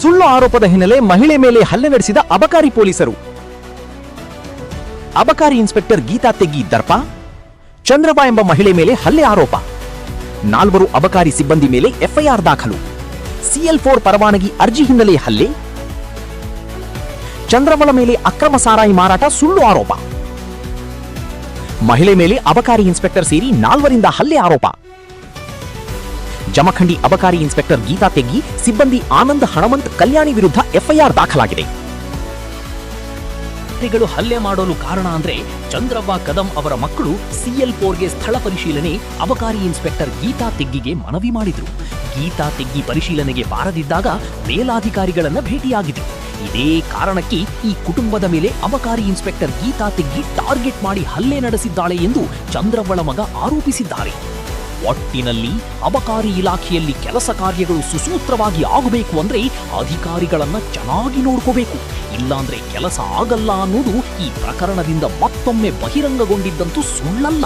ಸುಳ್ಳು ಆರೋಪದ ಹಿನ್ನೆಲೆ ಮಹಿಳೆ ಮೇಲೆ ಹಲ್ಲೆ ನಡೆಸಿದ ಅಬಕಾರಿ ಪೊಲೀಸರು. ಅಬಕಾರಿ ಇನ್ಸ್ಪೆಕ್ಟರ್ ಗೀತಾ ತೆಗ್ಗಿ ದರ್ಪ, ಚಂದ್ರಬಾ ಎಂಬ ಮಹಿಳೆ ಮೇಲೆ ಹಲ್ಲೆ ಆರೋಪ. 4 ಅಬಕಾರಿ ಸಿಬ್ಬಂದಿ ಮೇಲೆ ಎಫ್ಐಆರ್ ದಾಖಲು. CL4 ಪರವಾನಗಿ ಅರ್ಜಿ ಹಿನ್ನೆಲೆ ಹಲ್ಲೆ. ಚಂದ್ರಬಳ ಮೇಲೆ ಅಕ್ರಮ ಸಾರಾಯಿ ಮಾರಾಟ ಸುಳ್ಳು ಆರೋಪ. ಮಹಿಳೆ ಮೇಲೆ ಅಬಕಾರಿ ಇನ್ಸ್ಪೆಕ್ಟರ್ ಸೇರಿ 4ರಿಂದ ಹಲ್ಲೆ ಆರೋಪ. ಜಮಖಂಡಿ ಅಬಕಾರಿ ಇನ್ಸ್ಪೆಕ್ಟರ್ ಗೀತಾ ತೆಗ್ಗಿ, ಸಿಬ್ಬಂದಿ ಆನಂದ್ ಹಣಮಂತ್ ಕಲ್ಯಾಣಿ ವಿರುದ್ಧ ಎಫ್ಐಆರ್ ದಾಖಲಾಗಿದೆ. ಹಲ್ಲೆ ಮಾಡಲು ಕಾರಣ ಅಂದ್ರೆ ಚಂದ್ರಬಾ ಕದಂ ಅವರ ಮಕ್ಕಳು CL4ಗೆ ಸ್ಥಳ ಪರಿಶೀಲನೆ ಅಬಕಾರಿ ಇನ್ಸ್ಪೆಕ್ಟರ್ ಗೀತಾ ತೆಗ್ಗಿಗೆ ಮನವಿ ಮಾಡಿದ್ರು. ಗೀತಾ ತೆಗ್ಗಿ ಪರಿಶೀಲನೆಗೆ ಬಾರದಿದ್ದಾಗ ಮೇಲಾಧಿಕಾರಿಗಳನ್ನ ಭೇಟಿಯಾಗಿದ್ರು. ಇದೇ ಕಾರಣಕ್ಕೆ ಈ ಕುಟುಂಬದ ಮೇಲೆ ಅಬಕಾರಿ ಇನ್ಸ್ಪೆಕ್ಟರ್ ಗೀತಾ ತೆಗ್ಗಿ ಟಾರ್ಗೆಟ್ ಮಾಡಿ ಹಲ್ಲೆ ನಡೆಸಿದ್ದಾಳೆ ಎಂದು ಚಂದ್ರಬಳ ಮಗ ಆರೋಪಿಸಿದ್ದಾರೆ. ಒಟ್ಟಿನಲ್ಲಿ ಅಬಕಾರಿ ಇಲಾಖೆಯಲ್ಲಿ ಕೆಲಸ ಕಾರ್ಯಗಳು ಸುಸೂತ್ರವಾಗಿ ಆಗಬೇಕು ಅಂದ್ರೆ ಅಧಿಕಾರಿಗಳನ್ನ ಚೆನ್ನಾಗಿ ನೋಡ್ಕೋಬೇಕು, ಇಲ್ಲಾಂದ್ರೆ ಕೆಲಸ ಆಗಲ್ಲ ಅನ್ನೋದು ಈ ಪ್ರಕರಣದಿಂದ ಮತ್ತೊಮ್ಮೆ ಬಹಿರಂಗಗೊಂಡಿದ್ದಂತೂ ಸುಳ್ಳಲ್ಲ.